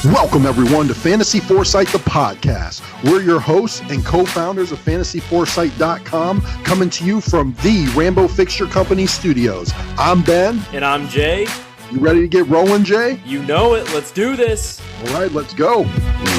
Welcome, everyone, to Fantasy Foresight, the podcast. We're your hosts and co-founders of FantasyForesight.com, coming to you from the Rambo Fixture Company studios. I'm Ben. And I'm Jay. You ready to get rolling, Jay? You know it. Let's do this. All right, let's go.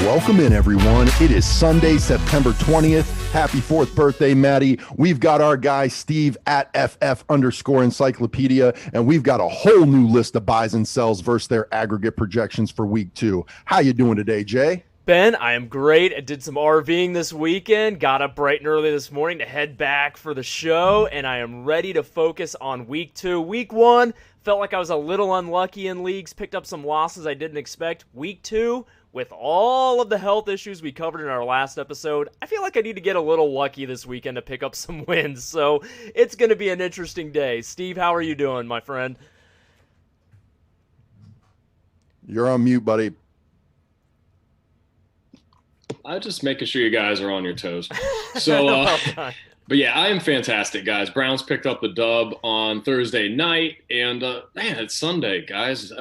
Welcome in, everyone. It is Sunday, September 20th. Happy 4th birthday, Maddie. We've got our guy, Steve, at FF_encyclopedia, and we've got a whole new list of buys and sells versus their aggregate projections for week 2. How you doing today, Jay? Ben, I am great. I did some RVing this weekend, got up bright and early this morning to head back for the show, and I am ready to focus on week 2. Week 1, felt like I was a little unlucky in leagues, picked up some losses I didn't expect. Week 2, with all of the health issues we covered in our last episode, I feel like I need to get a little lucky this weekend to pick up some wins, so it's going to be an interesting day. Steve, how are you doing, my friend? You're on mute, buddy. I'm just making sure you guys are on your toes. So, but yeah, I am fantastic, guys. Browns picked up the dub on Thursday night, and man, it's Sunday, guys.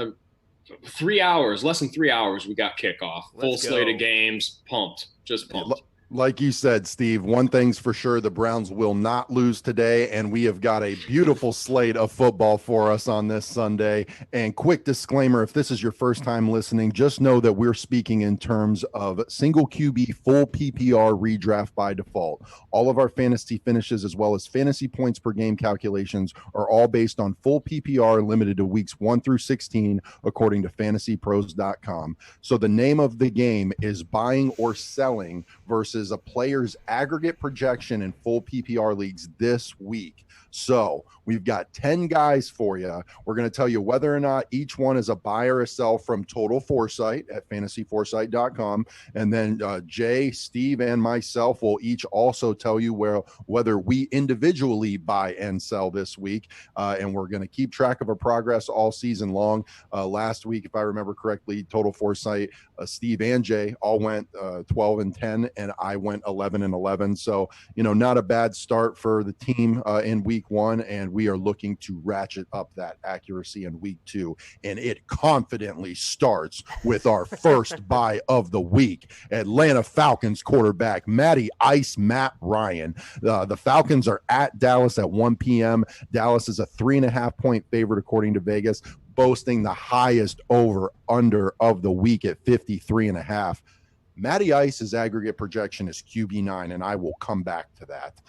3 hours, less than 3 hours, we got kickoff. Full slate of games, pumped, just pumped. Like you said, Steve, one thing's for sure, the Browns will not lose today, and we have got a beautiful slate of football for us on this Sunday. And quick disclaimer, if this is your first time listening, just know that we're speaking in terms of single QB, full PPR redraft by default. All of our fantasy finishes as well as fantasy points per game calculations are all based on full PPR limited to weeks 1 through 16, according to fantasypros.com. So the name of the game is buying or selling versus a player's aggregate projection in full PPR leagues this week. So we've got 10 guys for you. We're going to tell you whether or not each one is a buy or a sell from Total Foresight at fantasyforesight.com. And then Jay, Steve, and myself will each also tell you whether we individually buy and sell this week. And we're going to keep track of our progress all season long. Last week, if I remember correctly, Total Foresight, Steve and Jay all went 12-10, and I went 11-11. So, not a bad start for the team in week 1, and we are looking to ratchet up that accuracy in week 2, and it confidently starts with our first buy of the week. Atlanta Falcons quarterback Matt Ryan. The Falcons are at Dallas at 1 p.m. Dallas is a 3.5 point favorite according to Vegas, boasting the highest over-under of the week at 53.5. Matty Ice's aggregate projection is QB9, and I will come back to that.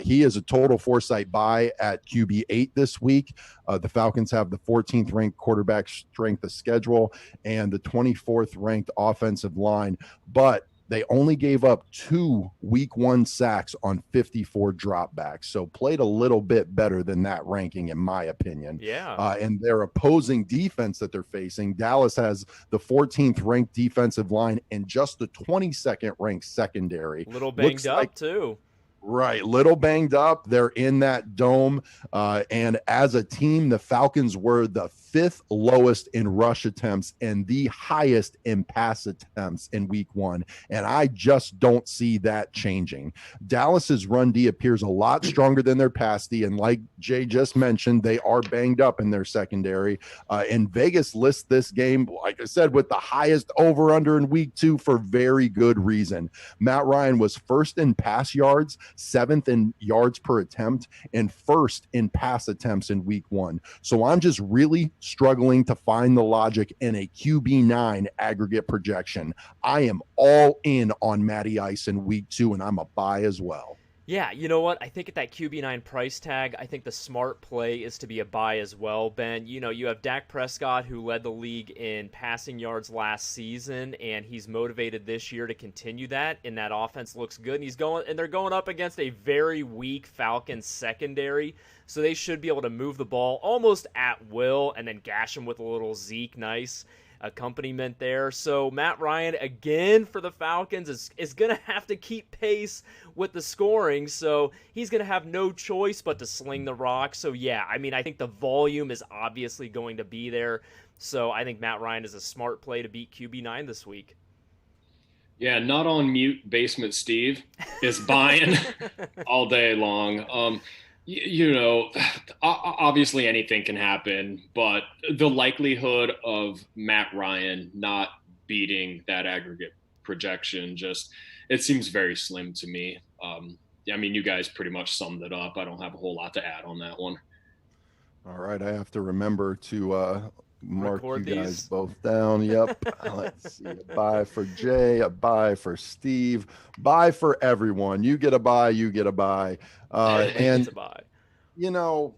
He is a Total Foresight buy at QB8 this week. The Falcons have the 14th ranked quarterback strength of schedule and the 24th ranked offensive line, but they only gave up 2 week 1 sacks on 54 dropbacks. So played a little bit better than that ranking, in my opinion. Yeah. And their opposing defense that they're facing, Dallas has the 14th ranked defensive line and just the 22nd ranked secondary. A little banged up, too. Right. Little banged up. They're in that dome. And as a team, the Falcons were the 5th lowest in rush attempts and the highest in pass attempts in week 1. And I just don't see that changing. Dallas's run D appears a lot stronger than their pass D. And like Jay just mentioned, they are banged up in their secondary. And Vegas lists this game, like I said, with the highest over under in week 2 for very good reason. Matt Ryan was 1st in pass yards, 7th in yards per attempt, and 1st in pass attempts in week 1. So I'm just really struggling to find the logic in a QB9 aggregate projection. I am all in on Matty Ice in week 2, and I'm a buy as well. Yeah, you know what? I think at that QB9 price tag, I think the smart play is to be a buy as well, Ben. You have Dak Prescott, who led the league in passing yards last season, and he's motivated this year to continue that, and that offense looks good. And they're going up against a very weak Falcons secondary, so they should be able to move the ball almost at will and then gash them with a little Zeke nice accompaniment there. So Matt Ryan, again for the Falcons, is going to have to keep pace with the scoring, so he's going to have no choice but to sling the rock. So yeah, I think the volume is obviously going to be there, so I think Matt Ryan is a smart play to beat QB9 this week. Yeah, not on mute, Basement Steve is buying all day long. Obviously anything can happen, but the likelihood of Matt Ryan not beating that aggregate projection. Just, it seems very slim to me. I mean, you guys pretty much summed it up. I don't have a whole lot to add on that one. All right, I have to remember to mark Record you guys these. both down. Yep. Let's see. A bye for Jay, a bye for Steve, bye for everyone. You get a bye, you get a bye. And It's a buy. you know,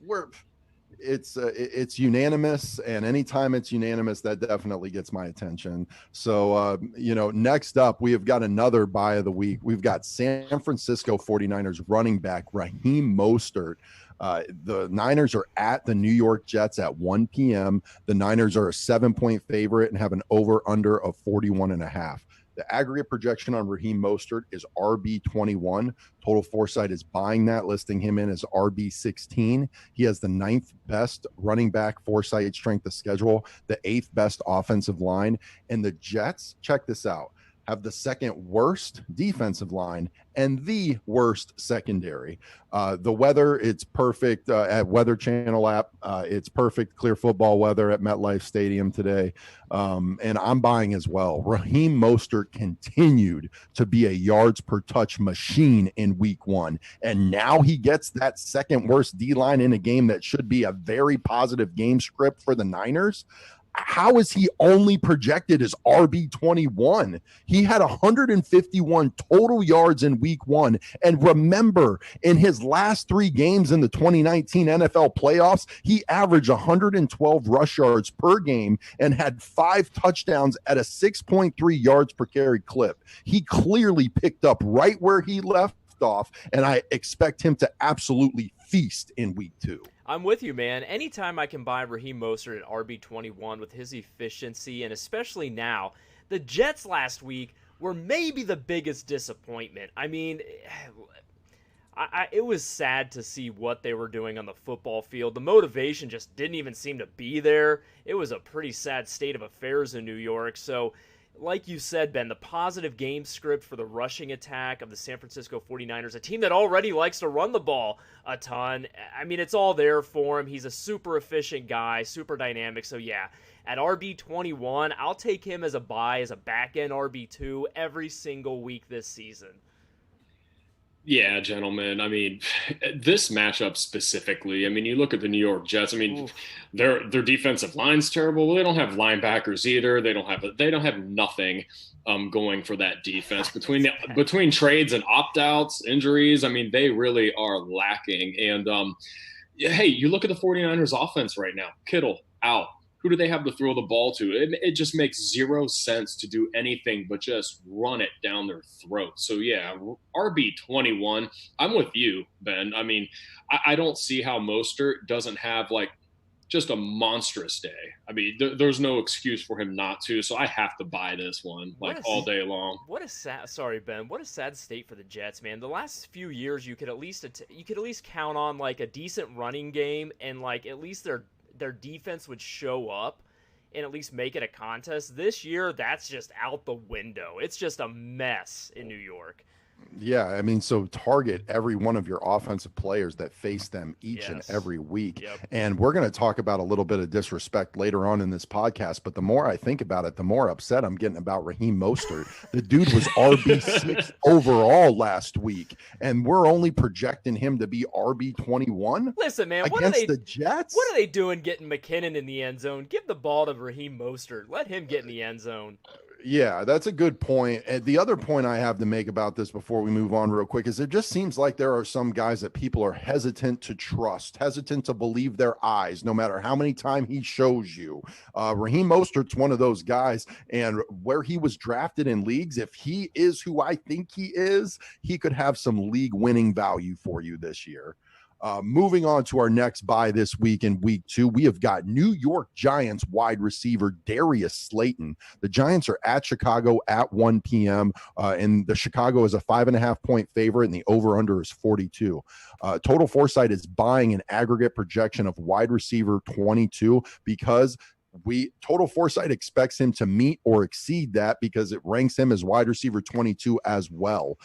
it's unanimous, and anytime it's unanimous, that definitely gets my attention. So next up, we have got another buy of the week. We've got San Francisco 49ers running back Raheem Mostert. The Niners are at the New York Jets at 1 p.m. The Niners are a 7-point favorite and have an over-under of 41.5. The aggregate projection on Raheem Mostert is RB21. Total Foresight is buying that, listing him in as RB16. He has the 9th best running back Foresight strength of schedule, the 8th best offensive line. And the Jets, check this out, have the 2nd worst defensive line and the worst secondary. The weather, it's perfect at Weather Channel app. It's perfect clear football weather at MetLife Stadium today. And I'm buying as well. Raheem Mostert continued to be a yards per touch machine in week 1. And now he gets that 2nd worst D line in a game that should be a very positive game script for the Niners. How is he only projected as RB21? He had 151 total yards in week 1. And remember, in his last 3 games in the 2019 NFL playoffs, he averaged 112 rush yards per game and had 5 touchdowns at a 6.3 yards per carry clip. He clearly picked up right where he left off, and I expect him to absolutely feast in week 2. I'm with you, man. Anytime I can buy Raheem Mostert at RB21 with his efficiency, and especially now, the Jets last week were maybe the biggest disappointment. I mean, it was sad to see what they were doing on the football field. The motivation just didn't even seem to be there. It was a pretty sad state of affairs in New York. So, like you said, Ben, the positive game script for the rushing attack of the San Francisco 49ers, a team that already likes to run the ball a ton. I mean, it's all there for him. He's a super efficient guy, super dynamic. So, yeah, at RB21, I'll take him as a buy, as a back-end RB2 every single week this season. Yeah, gentlemen. I mean, this matchup specifically, I mean, you look at the New York Jets. I mean, their defensive line's terrible. Well, they don't have linebackers either. They don't have nothing going for that defense between trades and opt-outs, injuries. I mean, they really are lacking. And hey, you look at the 49ers offense right now. Kittle out. Who do they have to throw the ball to? It just makes 0 sense to do anything but just run it down their throat. So, yeah, RB21, I'm with you, Ben. I mean, I don't see how Mostert doesn't have, like, just a monstrous day. I mean, there's no excuse for him not to, so I have to buy this one, like, all day long. What a sad – sorry, Ben. What a sad state for the Jets, man. The last few years you could at least count on, like, a decent running game and, like, at least their defense would show up and at least make it a contest. This year, that's just out the window. It's just a mess in New York. Yeah, I mean, so target every one of your offensive players that face them each and every week. Yep. And we're going to talk about a little bit of disrespect later on in this podcast, but the more I think about it, the more upset I'm getting about Raheem Mostert. The dude was RB6 overall last week, and we're only projecting him to be RB21. Listen, man, against the Jets? What are they doing getting McKinnon in the end zone? Give the ball to Raheem Mostert. Let him get in the end zone. Yeah, that's a good point. And the other point I have to make about this before we move on real quick is it just seems like there are some guys that people are hesitant to trust, hesitant to believe their eyes, no matter how many times he shows you. Raheem Mostert's one of those guys, and where he was drafted in leagues, if he is who I think he is, he could have some league winning value for you this year. Moving on to our next buy this week in week 2, we have got New York Giants wide receiver Darius Slayton. The Giants are at Chicago at 1 p.m. And the Chicago is a 5.5-point favorite, and the over-under is 42. Total Foresight is buying an aggregate projection of wide receiver 22 because Total Foresight expects him to meet or exceed that because it ranks him as wide receiver 22 as well.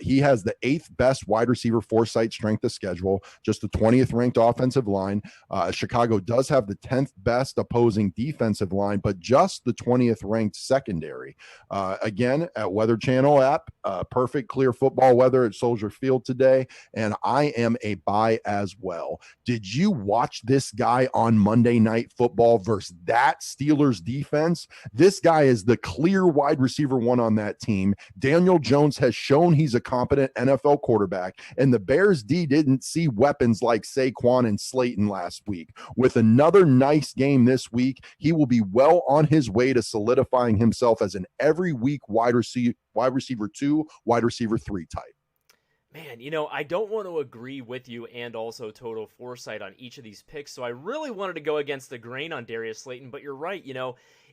He has the 8th best wide receiver foresight strength of schedule, just the 20th ranked offensive line. Chicago does have the 10th best opposing defensive line, but just the 20th ranked secondary. Again, at Weather Channel app, perfect clear football weather at Soldier Field today, and I am a buy as well. Did you watch this guy on Monday Night Football versus that Steelers defense? This guy is the clear wide receiver 1 on that team. Daniel Jones has shown he's a competent NFL quarterback, and the Bears D didn't see weapons like Saquon and Slayton last week. With another nice game this week, he will be well on his way to solidifying himself as an every week wide receiver 2, wide receiver 3 type. Man, I don't want to agree with you and also Total Foresight on each of these picks, so I really wanted to go against the grain on Darius Slayton, but you're right,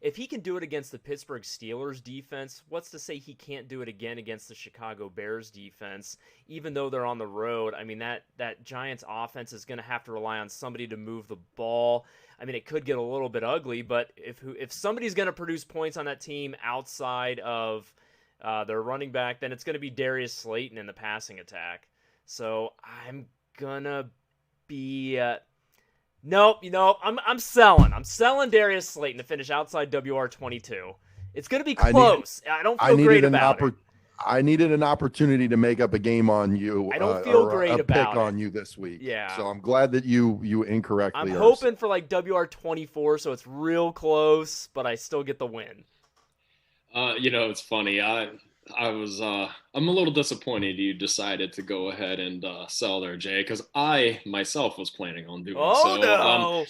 if he can do it against the Pittsburgh Steelers defense, what's to say he can't do it again against the Chicago Bears defense, even though they're on the road? I mean, that Giants offense is going to have to rely on somebody to move the ball. I mean, it could get a little bit ugly, but if somebody's going to produce points on that team outside of their running back, then it's going to be Darius Slayton in the passing attack. So I'm gonna be nope. I'm selling. I'm selling Darius Slayton to finish outside WR22. It's going to be close. I don't feel great about it. I needed an opportunity to make up a game on you. I don't feel great about about pick it. on you this week. Yeah. So I'm glad that you incorrectly. I'm hoping for like WR24, so it's real close, but I still get the win. It's funny. I'm a little disappointed you decided to go ahead and sell there, Jay, because I myself was planning on doing so. No.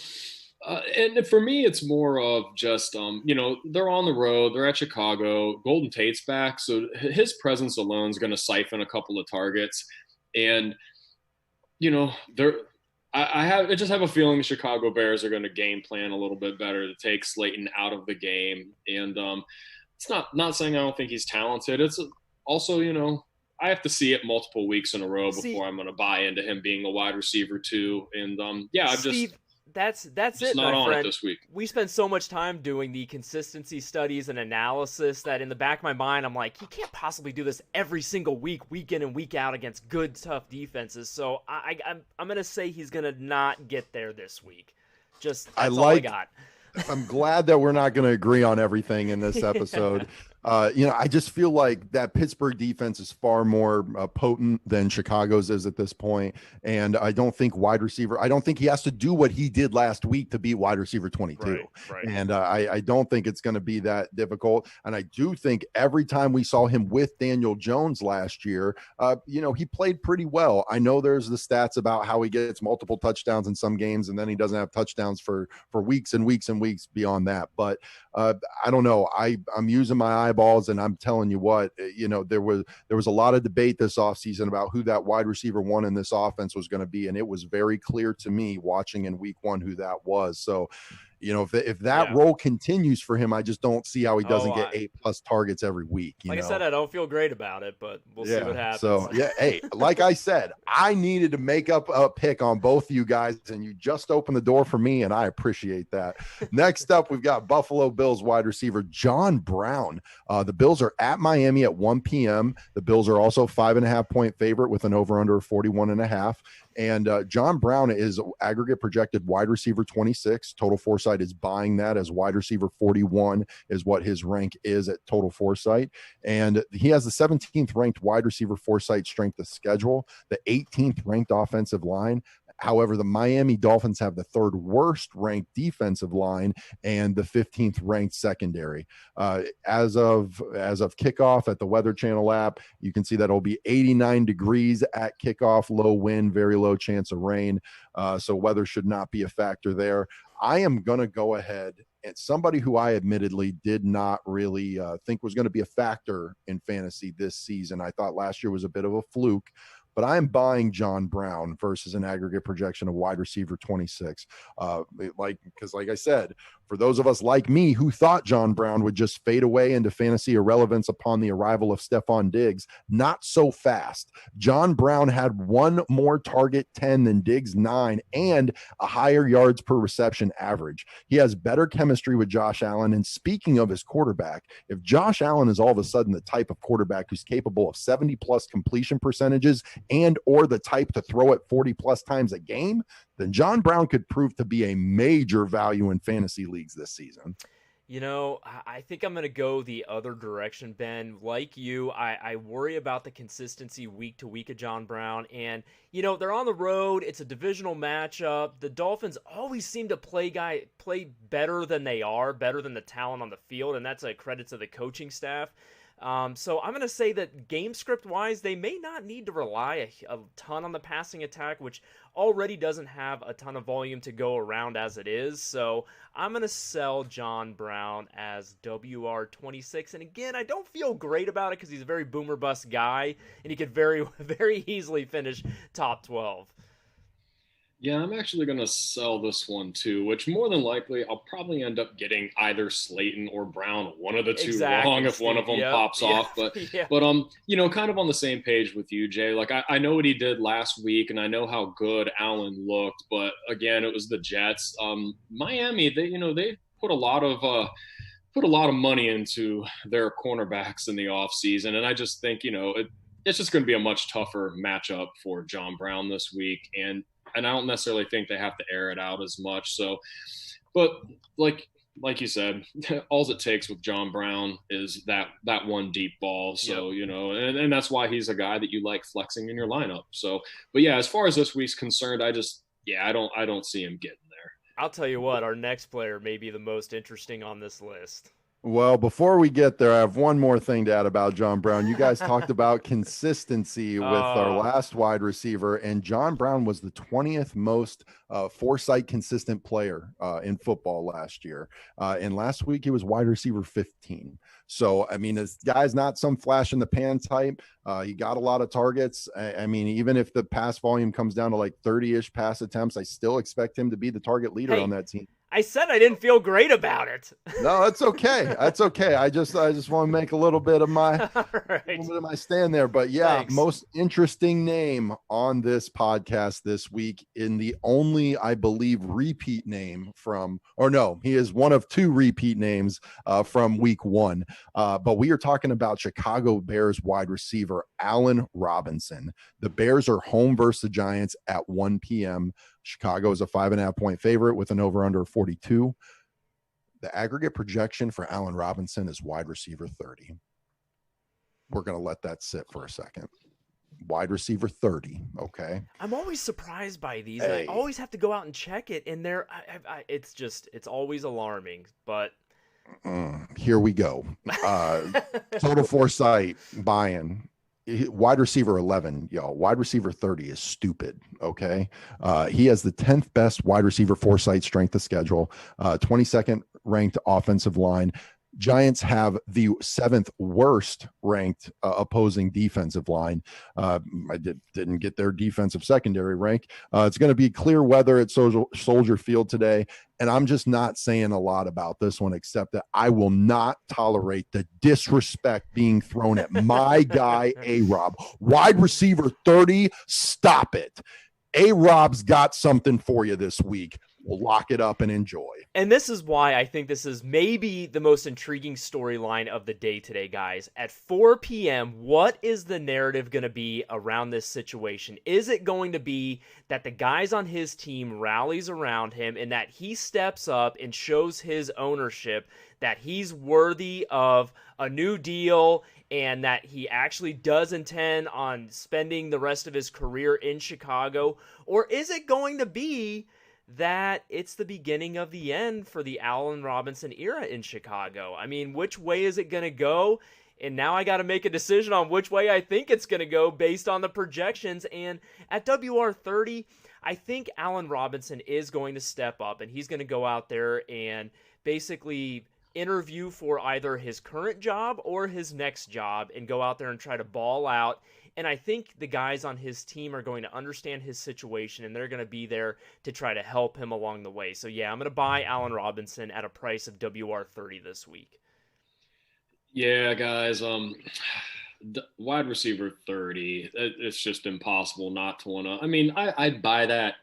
And for me, it's more of just, they're on the road, they're at Chicago, Golden Tate's back, so his presence alone is going to siphon a couple of targets, and I just have a feeling the Chicago Bears are going to game plan a little bit better to take Slayton out of the game, and it's not saying I don't think he's talented. It's also, I have to see it multiple weeks in a row before I'm going to buy into him being a wide receiver too. And Steve, that's it, not my on friend. It this week. We spend so much time doing the consistency studies and analysis that in the back of my mind, I'm like, he can't possibly do this every single week, week in and week out against good, tough defenses. So I'm going to say he's going to not get there this week. That's all I got. I'm glad that we're not going to agree on everything in this episode. I just feel like that Pittsburgh defense is far more potent than Chicago's is at this point. And I don't think he has to do what he did last week to beat wide receiver 22. Right. And I don't think it's going to be that difficult. And I do think every time we saw him with Daniel Jones last year, he played pretty well. I know there's the stats about how he gets multiple touchdowns in some games and then he doesn't have touchdowns for weeks and weeks and weeks beyond that. But I don't know. I'm using my eyeballs, and I'm telling you what, there was a lot of debate this offseason about who that wide receiver 1 in this offense was going to be, and it was very clear to me watching in week 1 who that was. So if that role continues for him, I just don't see how he doesn't get 8+ targets every week. I said, I don't feel great about it, but we'll see what happens. So hey, like I said, I needed to make up a pick on both of you guys, and you just opened the door for me, and I appreciate that. Next up, we've got Buffalo Bills wide receiver John Brown. The Bills are at Miami at 1 p.m. The Bills are also 5.5-point favorite with an over/under of 41.5. And John Brown is aggregate projected wide receiver 26. Total Foresight is buying that as wide receiver 41 is what his rank is at Total Foresight. And he has the 17th ranked wide receiver Foresight strength of schedule, the 18th ranked offensive line. However, the Miami Dolphins have the 3rd worst ranked defensive line and the 15th ranked secondary. As of kickoff at the Weather Channel app, you can see that it'll be 89 degrees at kickoff, low wind, very low chance of rain. So weather should not be a factor there. I am going to go ahead and somebody who I admittedly did not really think was going to be a factor in fantasy this season. I thought last year was a bit of a fluke. but I'm buying John Brown versus an aggregate projection of wide receiver 26. Because like I said, for those of us like me who thought John Brown would just fade away into fantasy irrelevance upon the arrival of Stephon Diggs, not so fast. John Brown had one more target 10 than Diggs 9 and a higher yards per reception average. He has better chemistry with Josh Allen. And speaking of his quarterback, if Josh Allen is all of a sudden the type of quarterback who's capable of 70 plus completion percentages and or the type to throw it 40 plus times a game, then John Brown could prove to be a major value in fantasy leagues this season. You know, I think I'm going to go the other direction, Ben. Like you, I worry about the consistency week to week of John Brown. And, you know, they're on the road. It's a divisional matchup. The Dolphins always seem to play better than they are, better than the talent on the field. And that's a credit to the coaching staff. So I'm going to say that game script wise, they may not need to rely a ton on the passing attack, which already doesn't have a ton of volume to go around as it is. So I'm going to sell John Brown as WR26. And again, I don't feel great about it because he's a very boomer bust guy and he could very, very easily finish top 12. Yeah, I'm actually going to sell this one too, which more than likely I'll probably end up getting either Slayton or Brown, one of the two wrong if one of them pops off. But you know, kind of on the same page with you, Jay. Like I know what he did last week, and I know how good Allen looked. But again, it was the Jets. Miami, they put a lot of money into their cornerbacks in the offseason, and I just think it's just going to be a much tougher matchup for John Brown this week, and I don't necessarily think they have to air it out as much. So, but like you said, all it takes with John Brown is that one deep ball. So, and that's why he's a guy that you like flexing in your lineup. So, but yeah, as far as this week's concerned, I don't see him getting there. I'll tell you what, our next player may be the most interesting on this list. Well, before we get there, I have one more thing to add about John Brown. You guys talked about consistency with our last wide receiver, and John Brown was the 20th most Foresight consistent player in football last year. And last week, he was wide receiver 15. So, I mean, this guy's not some flash in the pan type. He got a lot of targets. I mean, even if the pass volume comes down to like 30-ish pass attempts, I still expect him to be the target leader on that team. I said I didn't feel great about it. No, that's okay. That's okay. I just want to make a little bit of my stand there. But yeah, thanks. Most interesting name on this podcast this week in the only, I believe, repeat name he is one of two repeat names from week one. But we are talking about Chicago Bears wide receiver Allen Robinson. The Bears are home versus the Giants at 1 p.m. Chicago is a 5.5 point favorite with an over under 42. The aggregate projection for Allen Robinson is wide receiver 30. We're going to let that sit for a second. Wide receiver 30. Okay. I'm always surprised by these. Hey. I always have to go out and check it. And it's always alarming, but here we go. Total Foresight buy-in. Wide receiver 11, y'all. Wide receiver 30 is stupid. Okay. He has the 10th best wide receiver Foresight strength of schedule, 22nd ranked offensive line. Giants have the 7th worst ranked opposing defensive line. I didn't get their defensive secondary rank. It's going to be clear weather at Soldier Field today. And I'm just not saying a lot about this one, except that I will not tolerate the disrespect being thrown at my guy, A-Rob. Wide receiver 30, stop it. A-Rob's got something for you this week. We'll lock it up and enjoy. And this is why I think this is maybe the most intriguing storyline of the day today, guys. At 4 p.m., what is the narrative going to be around this situation? Is it going to be that the guys on his team rallies around him and that he steps up and shows his ownership that he's worthy of a new deal and that he actually does intend on spending the rest of his career in Chicago? Or is it going to be that it's the beginning of the end for the Allen Robinson era in Chicago? I mean, which way is it going to go? And now I got to make a decision on which way I think it's going to go based on the projections. And at WR30, I think Allen Robinson is going to step up and he's going to go out there and basically interview for either his current job or his next job and go out there and try to ball out. And I think the guys on his team are going to understand his situation, and they're going to be there to try to help him along the way. So yeah, I'm going to buy Allen Robinson at a price of WR30 this week. Yeah, guys. Wide receiver 30. It's just impossible not to want to. I mean, I'd buy that,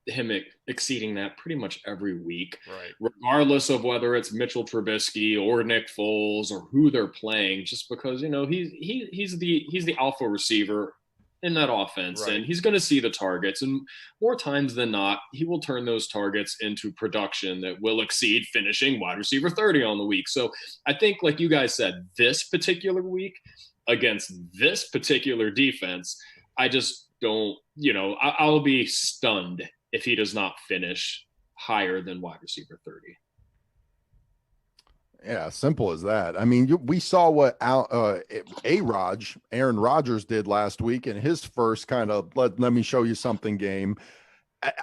him exceeding that pretty much every week, Right. regardless of whether it's Mitchell Trubisky or Nick Foles or who they're playing, just because he's the alpha receiver in that offense, Right. and he's going to see the targets, and more times than not, he will turn those targets into production that will exceed finishing wide receiver 30 on the week. So I think, like you guys said, this particular week against this particular defense, I just don't, I'll be stunned if he does not finish higher than wide receiver 30. Yeah, simple as that. I mean, we saw what Aaron Rodgers did last week in his first kind of let me show you something game.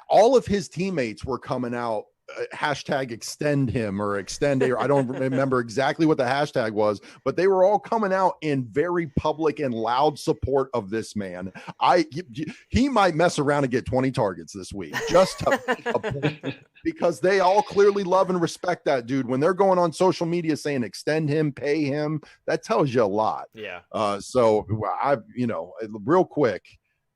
All of his teammates were coming out hashtag extend him or extend I don't remember exactly what the hashtag was, but they were all coming out in very public and loud support of this man. He might mess around and get 20 targets this week just because they all clearly love and respect that dude. When they're going on social media saying extend him, pay him, that tells you a lot. Yeah. So real quick,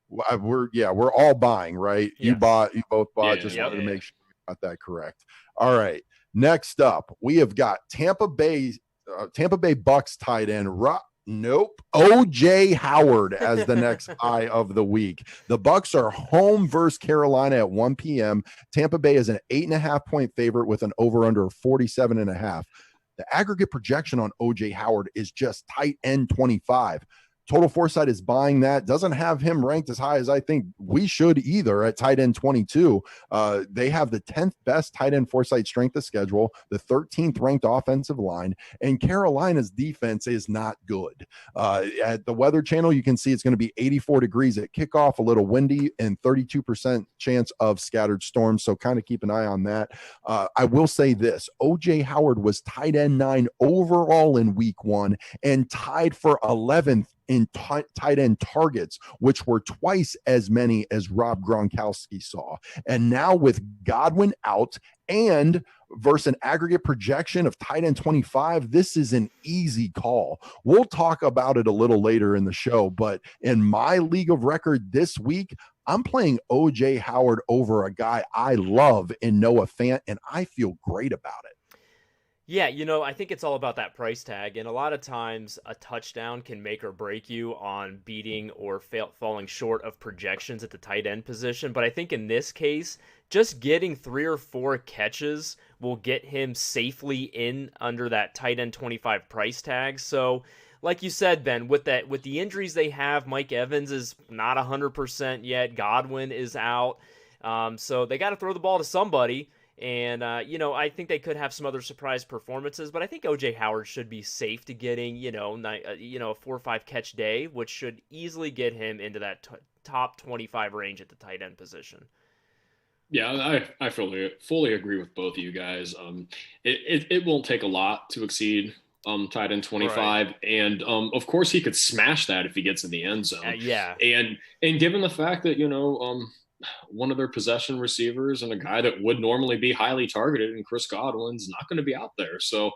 we're all buying, right? Yes. You both bought. Just wanted to make sure you got that correct. All right. Next up, we have got Tampa Bay Bucks tight end. OJ Howard as the next eye of the week. The Bucks are home versus Carolina at 1 p.m. Tampa Bay is an 8.5-point favorite with an over-under of 47.5. The aggregate projection on OJ Howard is just tight end 25. Total Foresight is buying that. Doesn't have him ranked as high as I think we should either at tight end 22. They have the 10th best tight end Foresight strength of schedule, the 13th ranked offensive line, and Carolina's defense is not good. At the Weather Channel, you can see it's going to be 84 degrees at kickoff, a little windy, and 32% chance of scattered storms. So kind of keep an eye on that. I will say this, OJ Howard was tight end 9 overall in week 1 and tied for 11th in tight end targets, which were twice as many as Rob Gronkowski saw. And now with Godwin out and versus an aggregate projection of tight end 25, this is an easy call. We'll talk about it a little later in the show, but in my league of record this week, I'm playing OJ Howard over a guy I love in Noah Fant, and I feel great about it. Yeah, I think it's all about that price tag, and a lot of times a touchdown can make or break you on beating or falling short of projections at the tight end position. But I think in this case, just getting 3 or 4 catches will get him safely in under that tight end 25 price tag. So, like you said, Ben, with the injuries they have, Mike Evans is not 100% yet. Godwin is out, so they got to throw the ball to somebody. And, I think they could have some other surprise performances, but I think OJ Howard should be safe to getting, a 4 or 5 catch day, which should easily get him into that top 25 range at the tight end position. Yeah, I fully agree with both of you guys. It won't take a lot to exceed tight end 25, right. And of course he could smash that if he gets in the end zone. Yeah, and given the fact that one of their possession receivers and a guy that would normally be highly targeted, and Chris Godwin's not going to be out there. So,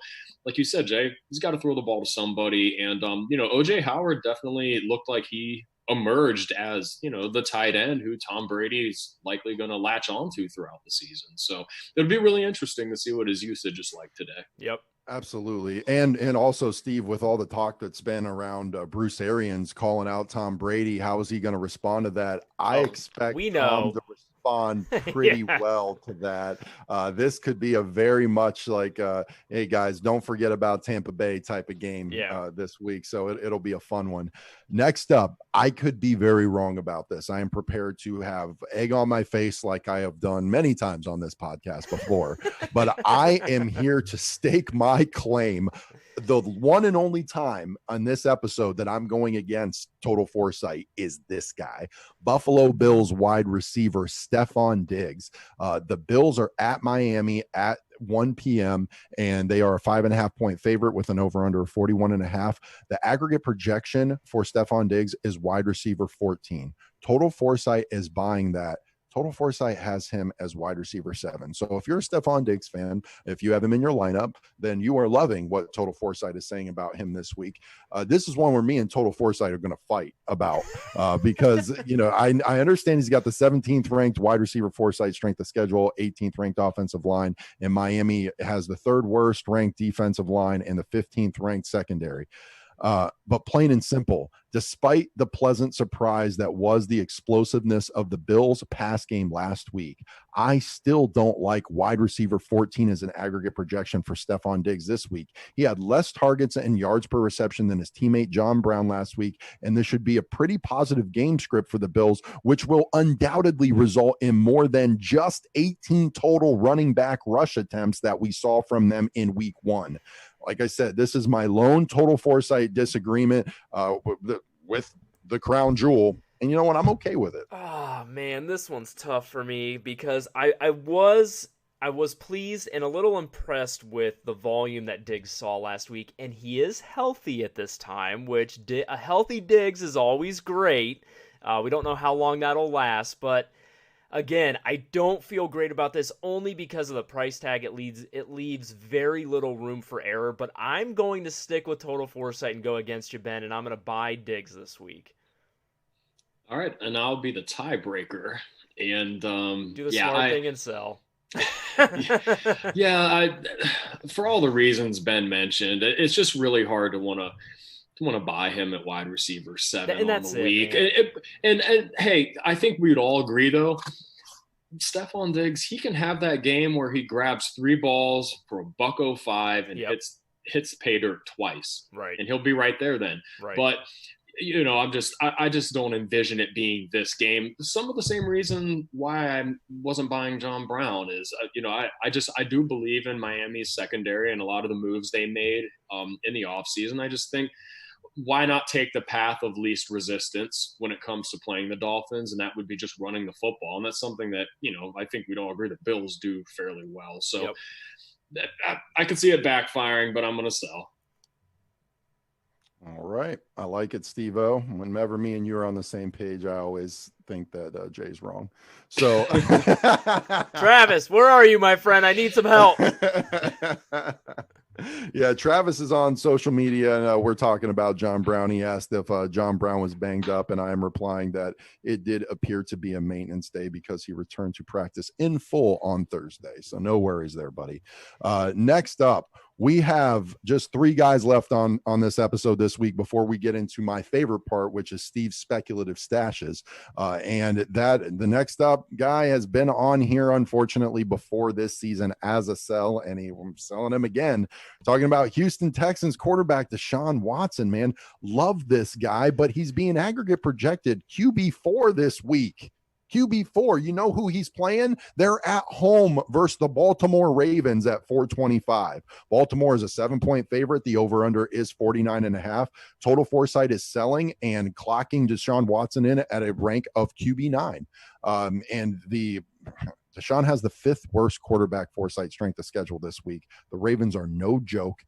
like you said, Jay, he's got to throw the ball to somebody. And OJ Howard definitely looked like he emerged as the tight end who Tom Brady is likely going to latch onto throughout the season. So it'll be really interesting to see what his usage is like today. Yep. Absolutely. And also, Steve, with all the talk that's been around Bruce Arians calling out Tom Brady, how is he going to respond to that? I expect Tom to respond pretty well to that. This could be a very much like, hey, guys, don't forget about Tampa Bay type of game this week. So it'll be a fun one. Next up, I could be very wrong about this. I am prepared to have egg on my face like I have done many times on this podcast before, but I am here to stake my claim. the one and only time on this episode that I'm going against Total Foresight is this guy, Buffalo Bills wide receiver Stephon Diggs. The Bills are at Miami at 1 p.m. and they are a 5.5 point favorite with an over under 41.5. The aggregate projection for Stephon Diggs is wide receiver 14. Total Foresight is buying that. Total Foresight has him as wide receiver 7. So if you're a Stephon Diggs fan, if you have him in your lineup, then you are loving what Total Foresight is saying about him this week. This is one where me and Total Foresight are going to fight about because, I understand he's got the 17th ranked wide receiver Foresight strength of schedule, 18th ranked offensive line, and Miami has the 3rd worst ranked defensive line and the 15th ranked secondary. But plain and simple, despite the pleasant surprise that was the explosiveness of the Bills pass game last week, I still don't like wide receiver 14 as an aggregate projection for Stephon Diggs this week. He had less targets and yards per reception than his teammate John Brown last week, and this should be a pretty positive game script for the Bills, which will undoubtedly result in more than just 18 total running back rush attempts that we saw from them in week 1. Like I said, this is my lone Total Foresight disagreement with the crown jewel. And you know what? I'm okay with it. Oh, man, this one's tough for me because I was pleased and a little impressed with the volume that Diggs saw last week. And he is healthy at this time, which a healthy Diggs is always great. We don't know how long that'll last, but again, I don't feel great about this only because of the price tag. It leaves very little room for error, but I'm going to stick with Total Foresight and go against you, Ben, and I'm going to buy Diggs this week. All right, and I'll be the tiebreaker. And do the smart thing and sell. For all the reasons Ben mentioned, it's just really hard to want to buy him at wide receiver 7 on the week. And hey, I think we'd all agree though, Stephon Diggs, he can have that game where he grabs 3 balls for $105 and hits pay dirt twice. Right. And he'll be right there then. Right. But I just don't envision it being this game. Some of the same reason why I wasn't buying John Brown is, I do believe in Miami's secondary and a lot of the moves they made in the offseason. I just think, why not take the path of least resistance when it comes to playing the Dolphins? And that would be just running the football. And that's something that, I think we'd all agree the Bills do fairly well. So I could see it backfiring, but I'm going to sell. All right. I like it, Steve-O. Whenever me and you are on the same page, I always think that Jay's wrong. So Travis, where are you, my friend? I need some help. Yeah, Travis is on social media, and we're talking about John Brown. He asked if John Brown was banged up, and I am replying that it did appear to be a maintenance day because he returned to practice in full on Thursday. So no worries there, buddy. Next up, we have just 3 guys left on this episode this week before we get into my favorite part, which is Steve's speculative stashes. And that the next up guy has been on here, unfortunately, before this season as a sell, and I'm selling him again. Talking about Houston Texans quarterback Deshaun Watson, man. Love this guy, but he's being aggregate projected QB4 this week. QB4, you know who he's playing? They're at home versus the Baltimore Ravens at 425. Baltimore is a 7-point favorite. The over-under is 49.5. Total Foresight is selling and clocking Deshaun Watson in at a rank of QB9. And Deshaun has the 5th worst quarterback Foresight strength of schedule this week. The Ravens are no joke.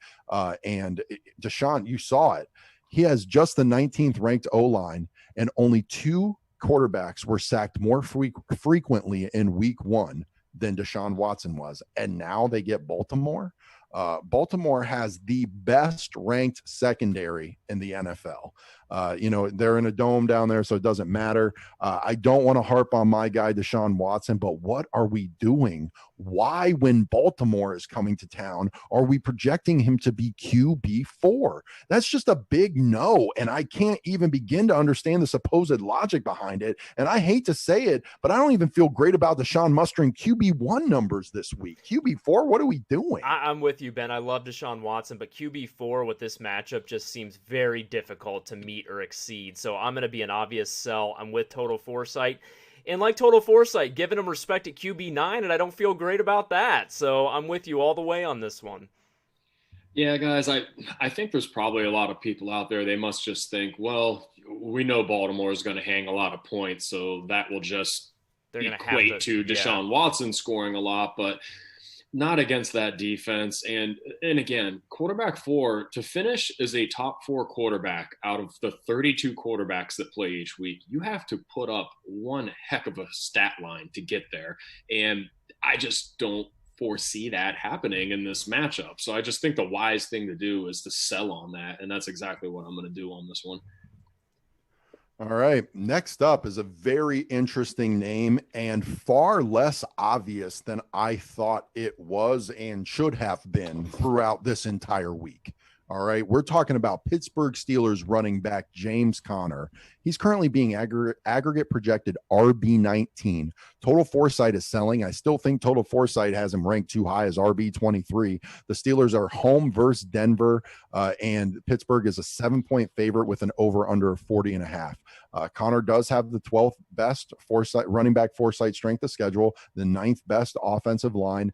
And Deshaun, you saw it. He has just the 19th ranked O-line, and only 2 quarterbacks were sacked more frequently in week 1 than Deshaun Watson was. And now they get Baltimore. Baltimore has the best ranked secondary in the NFL. They're in a dome down there, so it doesn't matter. I don't want to harp on my guy, Deshaun Watson, but what are we doing? Why, when Baltimore is coming to town, are we projecting him to be QB4? That's just a big no, and I can't even begin to understand the supposed logic behind it. And I hate to say it, but I don't even feel great about Deshaun mustering QB1 numbers this week. QB4, what are we doing? I'm with you, Ben. I love Deshaun Watson, but QB4 with this matchup just seems very difficult to meet or exceed. So I'm going to be an obvious sell. I'm with Total Foresight. And like Total Foresight, giving him respect at QB9, and I don't feel great about that. So I'm with you all the way on this one. Yeah, guys, I think there's probably a lot of people out there. They must just think, well, we know Baltimore is going to hang a lot of points, so that will just They're gonna have equate to, to yeah. Deshaun Watson scoring a lot, but not against that defense. And again, quarterback four to finish as a top four quarterback out of the 32 quarterbacks that play each week. You have to put up one heck of a stat line to get there, and I just don't foresee that happening in this matchup. So I just think the wise thing to do is to sell on that, and that's exactly what I'm going to do on this one. All right. Next up is a very interesting name and far less obvious than I thought it was and should have been throughout this entire week. All right. We're talking about Pittsburgh Steelers running back James Conner. He's currently being aggregate projected RB19. Total Foresight is selling. I still think Total Foresight has him ranked too high as RB23. The Steelers are home versus Denver, and Pittsburgh is a 7-point favorite with an over under 40.5. Connor does have the 12th best Foresight running back Foresight strength of schedule, the 9th best offensive line.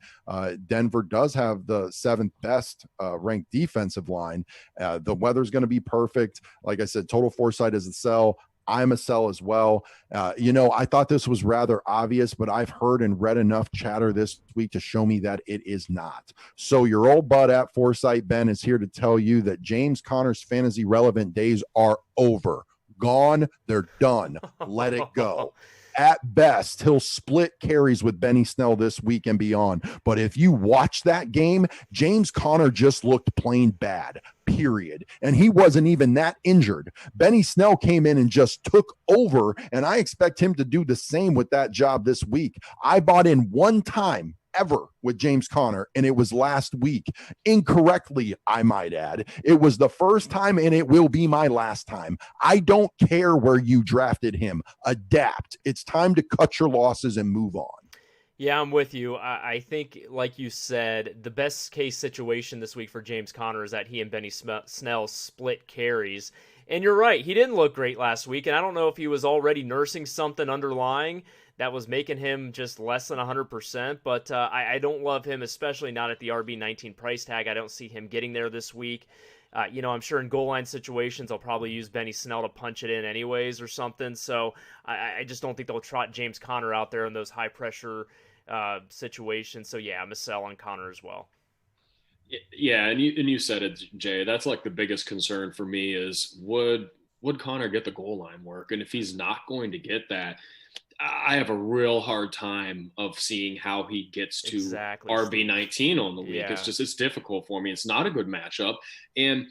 Denver does have the 7th best ranked defensive line. The weather's going to be perfect. Like I said, Total Foresight is a sell. I'm a sell as well. I thought this was rather obvious, but I've heard and read enough chatter this week to show me that it is not. So your old bud at Foresight, Ben, is here to tell you that James Conner's fantasy relevant days are over. Gone. They're done. Let it go. At best, he'll split carries with Benny Snell this week and beyond. But if you watch that game, James Conner just looked plain bad, period. And he wasn't even that injured. Benny Snell came in and just took over, and I expect him to do the same with that job this week. I bought in one time ever with James Conner, and it was last week. Incorrectly, I might add. It was the first time, and it will be my last time. I don't care where you drafted him. Adapt. It's time to cut your losses and move on. Yeah, I'm with you. I think, like you said, the best case situation this week for James Conner is that he and Benny Snell split carries. And you're right, he didn't look great last week, and I don't know if he was already nursing something underlying that was making him just less than 100%, but I don't love him, especially not at the RB19 price tag. I don't see him getting there this week. I'm sure in goal line situations, I'll probably use Benny Snell to punch it in anyways or something. So I just don't think they'll trot James Conner out there in those high pressure situations. So yeah, I'm a sell on Conner as well. Yeah, and you said it, Jay. That's like the biggest concern for me is would Connor get the goal line work? And if he's not going to get that, I have a real hard time of seeing how he gets to Exactly, RB19 on the week. Yeah. It's difficult for me. It's not a good matchup. And,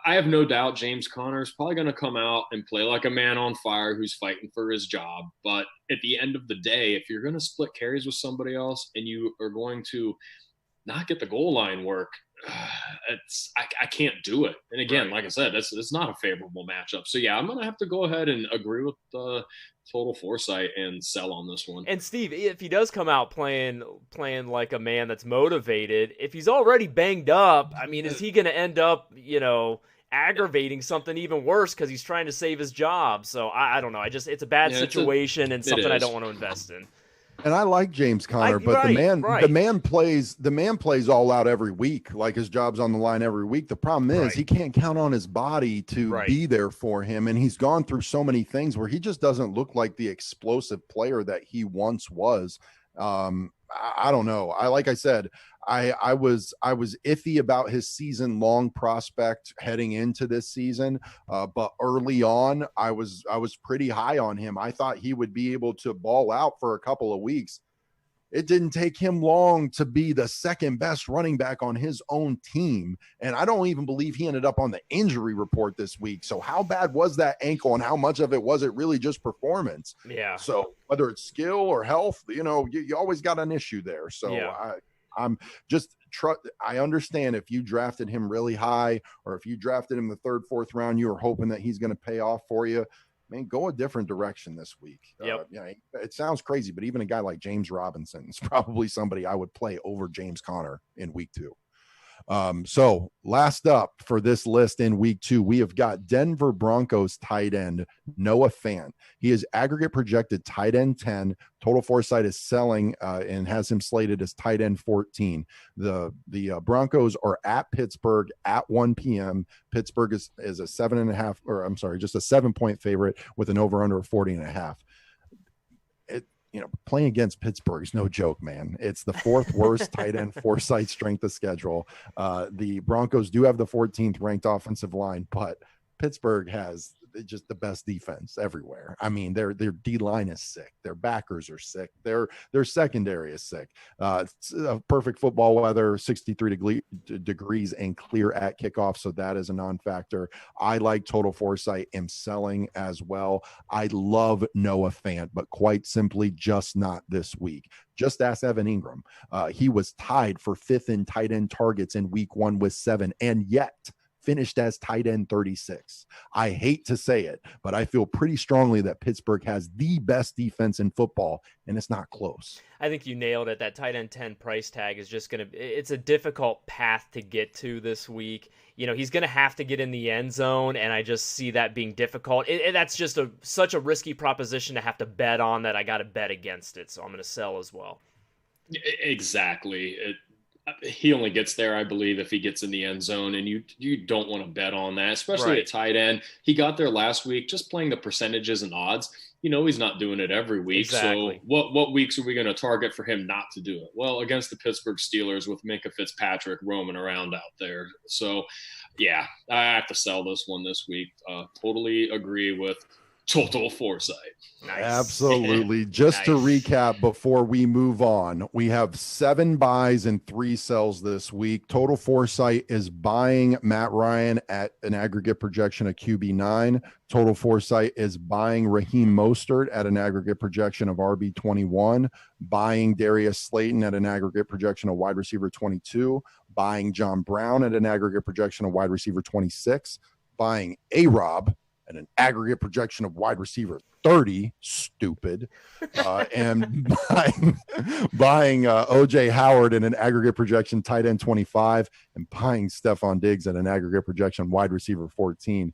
I have no doubt James Conner is probably going to come out and play like a man on fire who's fighting for his job. But at the end of the day, if you're going to split carries with somebody else and you are going to not get the goal line work, I can't do it. And again, Right. like I said, it's not a favorable matchup. So yeah, I'm gonna have to go ahead and agree with Total Foresight and sell on this one. And Steve, if he does come out playing like a man that's motivated, if he's already banged up, I mean, is he going to end up, aggravating something even worse because he's trying to save his job? So I don't know. It's a bad situation and something I don't want to invest in. And I like James Conner, but the man plays all out every week. Like his job's on the line every week. The problem is he can't count on his body to be there for him. And he's gone through so many things where he just doesn't look like the explosive player that he once was. I don't know. Like I said, I was iffy about his season long prospect heading into this season. But early on, I was pretty high on him. I thought he would be able to ball out for a couple of weeks. It didn't take him long to be the second best running back on his own team. And I don't even believe he ended up on the injury report this week. So how bad was that ankle and how much of it was it really just performance? Yeah. So whether it's skill or health, you always got an issue there. So yeah. I understand if you drafted him really high or if you drafted him the third, fourth round, you were hoping that he's going to pay off for you. Man, go a different direction this week. Yep. It sounds crazy, but even a guy like James Robinson is probably somebody I would play over James Conner in week 2. So last up for this list in week 2, we have got Denver Broncos tight end Noah Fant. He is aggregate projected tight end 10. Total Foresight is selling and has him slated as tight end 14. The Broncos are at Pittsburgh at 1 p.m. Pittsburgh is a 7.5, or I'm sorry, just a 7-point favorite with an over under of 40.5. Playing against Pittsburgh is no joke, man. It's the 4th worst tight end Foresight strength of schedule. The Broncos do have the 14th ranked offensive line, but Pittsburgh has just the best defense everywhere. I mean, their D line is sick. Their backers are sick. Their secondary is sick. It's perfect football weather, 63 degrees and clear at kickoff. So that is a non-factor. I like Total Foresight. Am selling as well. I love Noah Fant, but quite simply just not this week. Just ask Evan Ingram. He was tied for 5th in tight end targets in week 1 with 7, and yet finished as tight end 36. I hate to say it, but I feel pretty strongly that Pittsburgh has the best defense in football, and it's not close. I think you nailed it. That tight end 10 price tag is just it's a difficult path to get to this week. He's going to have to get in the end zone, and I just see that being difficult. That's just such a risky proposition to have to bet on that I got to bet against it, so I'm going to sell as well. Exactly. He only gets there, I believe, if he gets in the end zone, and you don't want to bet on that, especially at tight end. He got there last week, just playing the percentages and odds. He's not doing it every week. Exactly. So what weeks are we going to target for him not to do it? Well, against the Pittsburgh Steelers with Minkah Fitzpatrick roaming around out there. So, yeah, I have to sell this one this week. Totally agree with Total Foresight. Nice. Absolutely. Just to recap before we move on, we have 7 buys and 3 sells this week. Total Foresight is buying Matt Ryan at an aggregate projection of QB9. Total Foresight is buying Raheem Mostert at an aggregate projection of RB21, buying Darius Slayton at an aggregate projection of wide receiver 22, buying John Brown at an aggregate projection of wide receiver 26, buying A-Rob at an aggregate projection of wide receiver 30, stupid, and buying OJ Howard in an aggregate projection tight end 25, and buying Stephon Diggs at an aggregate projection wide receiver 14.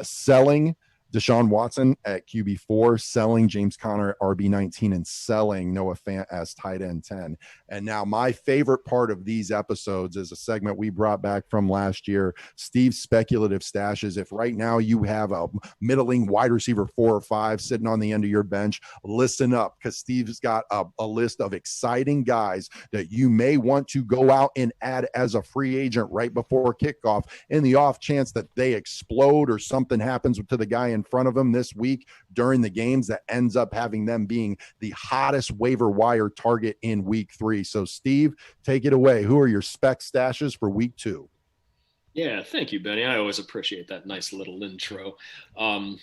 Selling Deshaun Watson at QB4, selling James Conner at RB19, and selling Noah Fant as tight end 10. And now my favorite part of these episodes is a segment we brought back from last year, Steve's Speculative Stashes. If right now you have a middling wide receiver 4 or 5 sitting on the end of your bench, listen up, because Steve's got a list of exciting guys that you may want to go out and add as a free agent right before kickoff, in the off chance that they explode or something happens to the guy in front of them this week during the games that ends up having them being the hottest waiver wire target in week 3. So Steve, take it away. Who are your spec stashes for week 2? Yeah, thank you, Benny. I always appreciate that nice little intro. And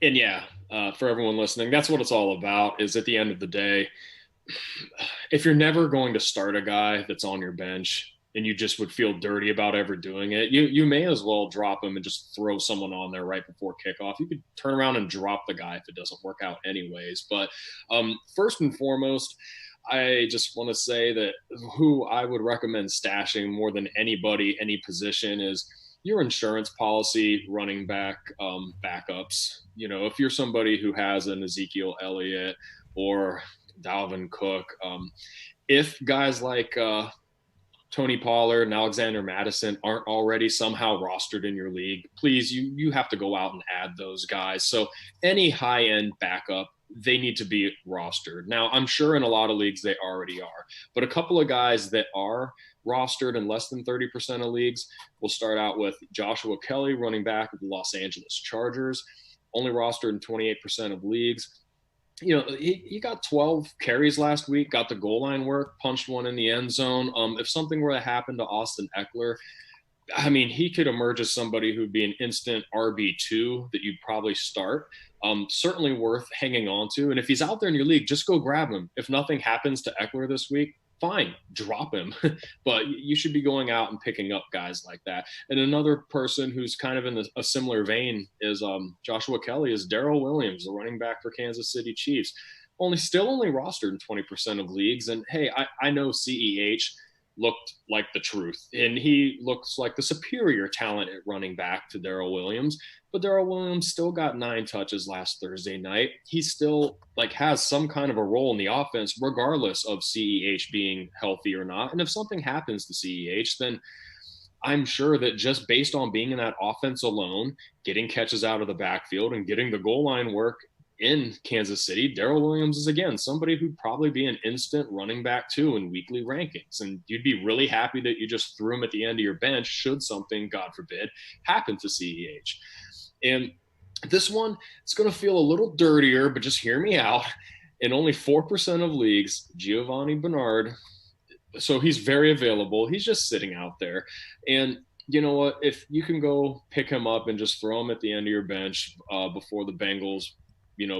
yeah, for everyone listening, that's what it's all about, is at the end of the day, if you're never going to start a guy that's on your bench and you just would feel dirty about ever doing it, you may as well drop him and just throw someone on there right before kickoff. You could turn around and drop the guy if it doesn't work out anyways. But first and foremost, I just want to say that who I would recommend stashing more than anybody, any position, is your insurance policy running back backups. If you're somebody who has an Ezekiel Elliott or Dalvin Cook, if guys like Tony Pollard and Alexander Madison aren't already somehow rostered in your league, please, you have to go out and add those guys. So any high-end backup, they need to be rostered. Now, I'm sure in a lot of leagues they already are, but a couple of guys that are rostered in less than 30% of leagues, we'll start out with Joshua Kelly, running back of the Los Angeles Chargers, only rostered in 28% of leagues. He got 12 carries last week, got the goal line work, punched one in the end zone. If something were to happen to Austin Eckler, I mean, he could emerge as somebody who'd be an instant RB2 that you'd probably start. Certainly worth hanging on to. And if he's out there in your league, just go grab him. If nothing happens to Eckler this week, fine, drop him. But you should be going out and picking up guys like that. And another person who's kind of in a similar vein is Joshua Kelly, is Darrell Williams, the running back for Kansas City Chiefs. Only rostered in 20% of leagues. And hey, I know CEH looked like the truth, and he looks like the superior talent at running back to Darrell Williams. But Darrell Williams still got 9 touches last Thursday night. He still like has some kind of a role in the offense, regardless of CEH being healthy or not. And if something happens to CEH, then I'm sure that just based on being in that offense alone, getting catches out of the backfield and getting the goal line work in Kansas City, Darrell Williams is, again, somebody who'd probably be an instant running back too in weekly rankings. And you'd be really happy that you just threw him at the end of your bench should something, God forbid, happen to CEH. And this one, it's going to feel a little dirtier, but just hear me out. In only 4% of leagues, Giovanni Bernard, so he's very available. He's just sitting out there. And you know what? If you can go pick him up and just throw him at the end of your bench before the Bengals,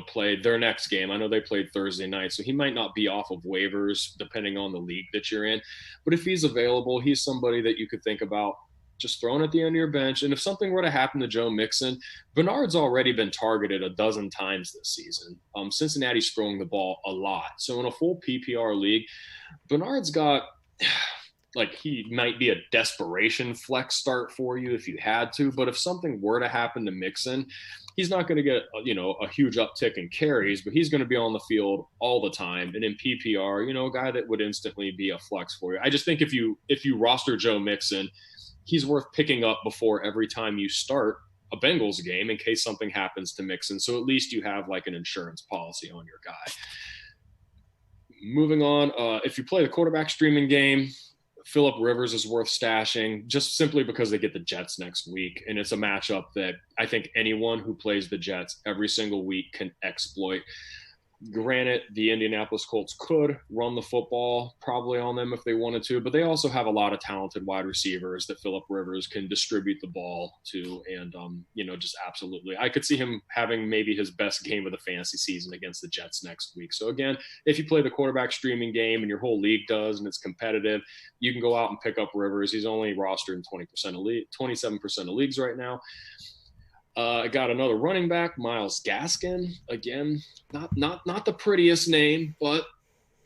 play their next game. I know they played Thursday night, so he might not be off of waivers depending on the league that you're in. But if he's available, he's somebody that you could think about just throwing at the end of your bench. And if something were to happen to Joe Mixon, Bernard's already been targeted a dozen times this season. Cincinnati's throwing the ball a lot. So in a full PPR league, Bernard's got like he might be a desperation flex start for you if you had to. But if something were to happen to Mixon, he's not going to get, a huge uptick in carries, but he's going to be on the field all the time. And in PPR, a guy that would instantly be a flex for you. I just think if you roster Joe Mixon, he's worth picking up before every time you start a Bengals game in case something happens to Mixon. So at least you have like an insurance policy on your guy. Moving on, if you play the quarterback streaming game, Phillip Rivers is worth stashing just simply because they get the Jets next week. And it's a matchup that I think anyone who plays the Jets every single week can exploit. Granted, the Indianapolis Colts could run the football probably on them if they wanted to, but they also have a lot of talented wide receivers that Phillip Rivers can distribute the ball to. And, just absolutely, I could see him having maybe his best game of the fantasy season against the Jets next week. So again, if you play the quarterback streaming game and your whole league does, and it's competitive, you can go out and pick up Rivers. He's only rostered in 27% of leagues right now. I got another running back, Myles Gaskin. Again, not the prettiest name, but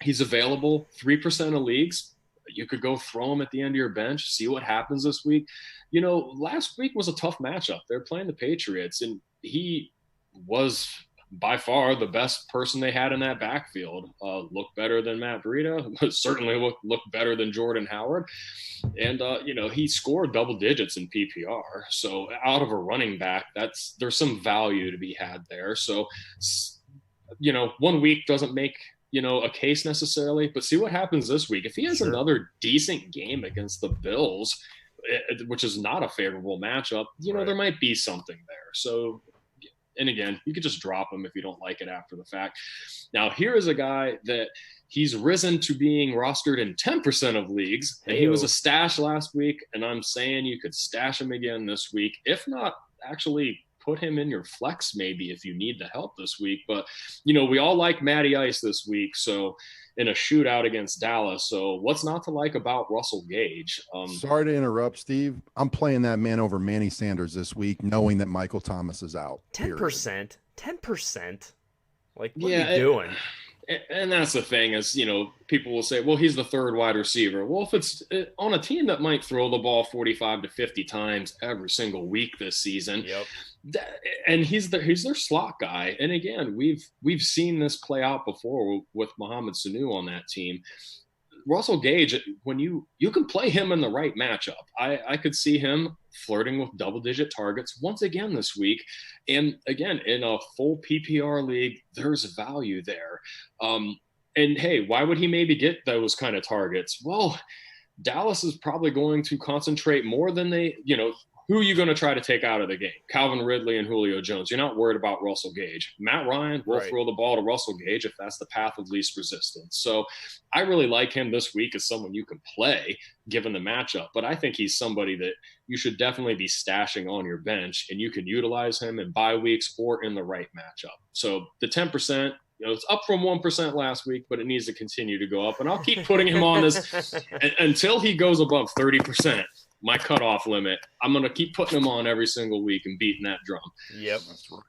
he's available 3% of leagues. You could go throw him at the end of your bench, see what happens this week. Last week was a tough matchup. They're playing the Patriots, and he was by far the best person they had in that backfield. Looked better than Matt Breida, certainly looked better than Jordan Howard. And, he scored double digits in PPR. So out of a running back, there's some value to be had there. So, 1 week doesn't make, a case necessarily, but see what happens this week. If he has another decent game against the Bills, which is not a favorable matchup, right, there might be something there. So, and again, you could just drop him if you don't like it after the fact. Now, here is a guy that he's risen to being rostered in 10% of leagues, and he was a stash last week, and I'm saying you could stash him again this week. If not, actually put him in your flex maybe if you need the help this week. But, we all like Matty Ice this week, so in a shootout against Dallas. So what's not to like about Russell Gage? Sorry to interrupt, Steve. I'm playing that man over Manny Sanders this week, knowing that Michael Thomas is out. 10%? 10%? Like, what are you doing? And that's the thing is, people will say, well, he's the third wide receiver. Well, if it's on a team that might throw the ball 45 to 50 times every single week this season, and he's their slot guy. And again, we've seen this play out before with Mohamed Sanu on that team. Russell Gage, when you can play him in the right matchup, I could see him flirting with double-digit targets once again this week. And again, in a full PPR league, there's value there. And hey, why would he maybe get those kind of targets? Well, Dallas is probably going to concentrate more than they, who are you going to try to take out of the game? Calvin Ridley and Julio Jones. You're not worried about Russell Gage. Matt Ryan will throw the ball to Russell Gage if that's the path of least resistance. So I really like him this week as someone you can play given the matchup. But I think he's somebody that you should definitely be stashing on your bench, and you can utilize him in bye weeks or in the right matchup. So the 10%, it's up from 1% last week, but it needs to continue to go up. And I'll keep putting him on this until he goes above 30%. My cutoff limit. I'm going to keep putting him on every single week and beating that drum. Yep. That's right.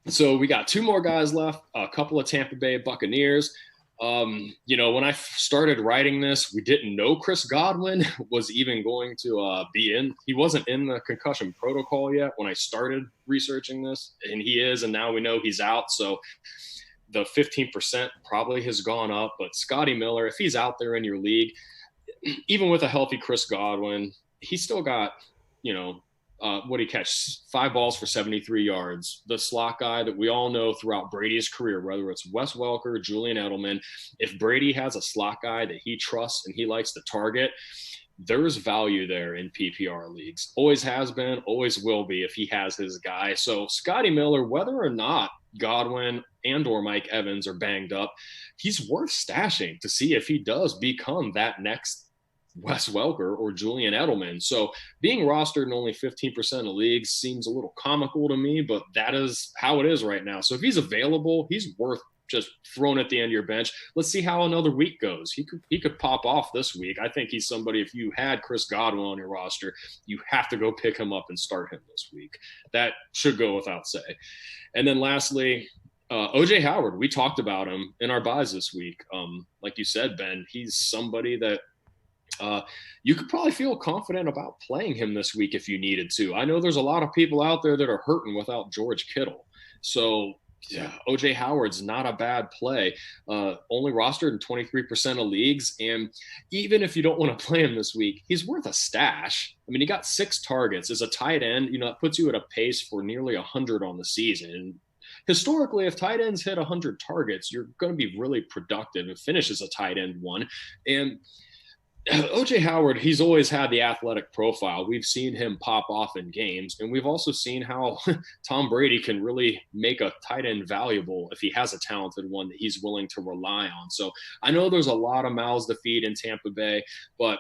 So we got 2 more guys left, a couple of Tampa Bay Buccaneers. When I started writing this, we didn't know Chris Godwin was even going to be in. He wasn't in the concussion protocol yet when I started researching this, and he is, and now we know he's out. So the 15% probably has gone up. But Scotty Miller, if he's out there in your league, even with a healthy Chris Godwin, he's still got, what did he catch? 5 balls for 73 yards. The slot guy that we all know throughout Brady's career, whether it's Wes Welker, Julian Edelman, if Brady has a slot guy that he trusts and he likes to target, there's value there in PPR leagues. Always has been, always will be if he has his guy. So Scotty Miller, whether or not Godwin and or Mike Evans are banged up, he's worth stashing to see if he does become that next Wes Welker or Julian Edelman. So being rostered in only 15% of leagues seems a little comical to me, but that is how it is right now. So if he's available, he's worth just thrown at the end of your bench. Let's see how another week goes. He could pop off this week. I think he's somebody, if you had Chris Godwin on your roster, you have to go pick him up and start him this week. That should go without say. And then lastly, OJ Howard, we talked about him in our buys this week. Like you said, Ben, he's somebody that you could probably feel confident about playing him this week if you needed to. I know there's a lot of people out there that are hurting without George Kittle. So yeah, OJ Howard's not a bad play. Only rostered in 23% of leagues. And even if you don't want to play him this week, he's worth a stash. I mean, he got 6 targets as a tight end. It puts you at a pace for nearly 100 on the season. And historically, if tight ends hit 100 targets, you're going to be really productive and finish as a tight end one. And OJ Howard, he's always had the athletic profile. We've seen him pop off in games, and we've also seen how Tom Brady can really make a tight end valuable if he has a talented one that he's willing to rely on. So I know there's a lot of mouths to feed in Tampa Bay, but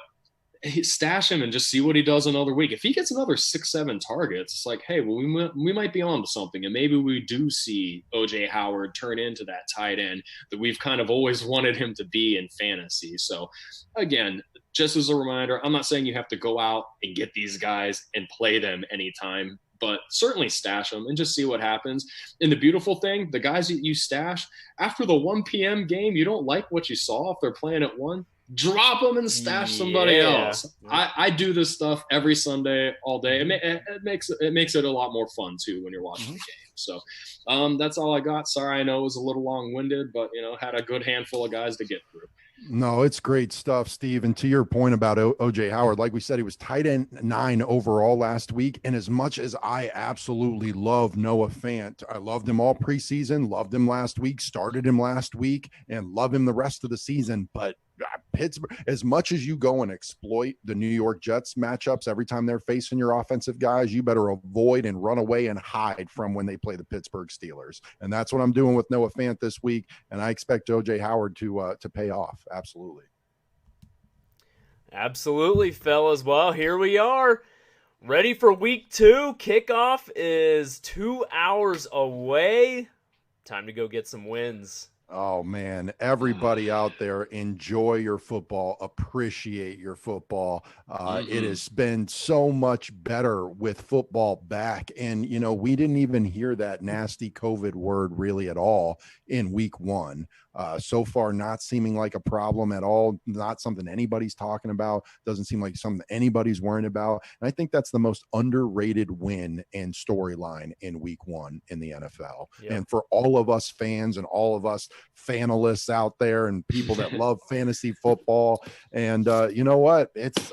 stash him and just see what he does another week. If he gets another 6-7 targets, it's like, hey, well, we might be on to something, and maybe we do see OJ Howard turn into that tight end that we've kind of always wanted him to be in fantasy. So again, just as a reminder, I'm not saying you have to go out and get these guys and play them anytime, but certainly stash them and just see what happens. And the beautiful thing, the guys that you stash, after the 1 p.m. game, you don't like what you saw if they're playing at 1, drop them and stash somebody else. I do this stuff every Sunday, all day. It makes it a lot more fun too when you're watching the game. So that's all I got. Sorry, I know it was a little long-winded, but had a good handful of guys to get through. No, it's great stuff, Steve. And to your point about OJ Howard, like we said, he was tight end 9 overall last week. And as much as I absolutely love Noah Fant, I loved him all preseason, loved him last week, started him last week, and love him the rest of the season. But Pittsburgh, as much as you go and exploit the New York Jets matchups every time they're facing your offensive guys, you better avoid and run away and hide from when they play the Pittsburgh Steelers. And that's what I'm doing with Noah Fant this week. And I expect OJ Howard to pay off. Absolutely. Absolutely, fellas. Well, here we are. Ready for week 2. Kickoff is 2 hours away. Time to go get some wins. Oh, man, everybody out there, enjoy your football, appreciate your football. It has been so much better with football back. And, we didn't even hear that nasty COVID word really at all in week 1. So far, not seeming like a problem at all, not something anybody's talking about, doesn't seem like something anybody's worrying about. And I think that's the most underrated win and storyline in week 1 in the NFL. Yep. And for all of us fans and all of us fanalists out there and people that love fantasy football, and you know what?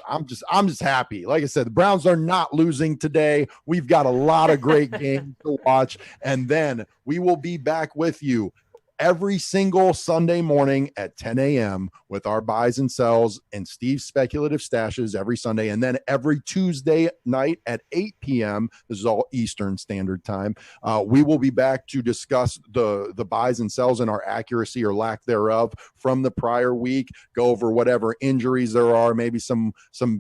I'm just happy. Like I said, the Browns are not losing today. We've got a lot of great games to watch, and then we will be back with you every single Sunday morning at 10 a.m. with our buys and sells and Steve's speculative stashes every Sunday. And then every Tuesday night at 8 p.m. This is all Eastern Standard Time. We will be back to discuss the buys and sells and our accuracy or lack thereof from the prior week, go over whatever injuries there are, maybe some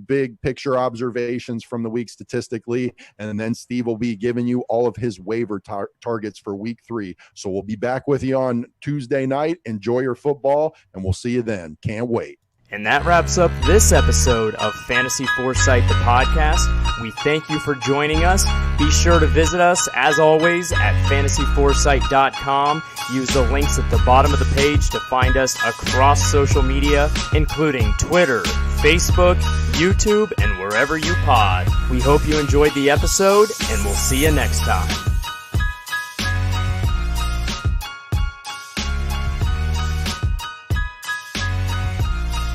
big picture observations from the week statistically. And then Steve will be giving you all of his waiver targets for week 3. So we'll be back with you on Tuesday night. Enjoy your football, and we'll see you then. Can't wait. And that wraps up this episode of Fantasy Foresight, the podcast. We thank you for joining us. Be sure to visit us, as always, at fantasyforesight.com. Use the links at the bottom of the page to find us across social media, including Twitter, Facebook, YouTube, and wherever you pod. We hope you enjoyed the episode, and we'll see you next time.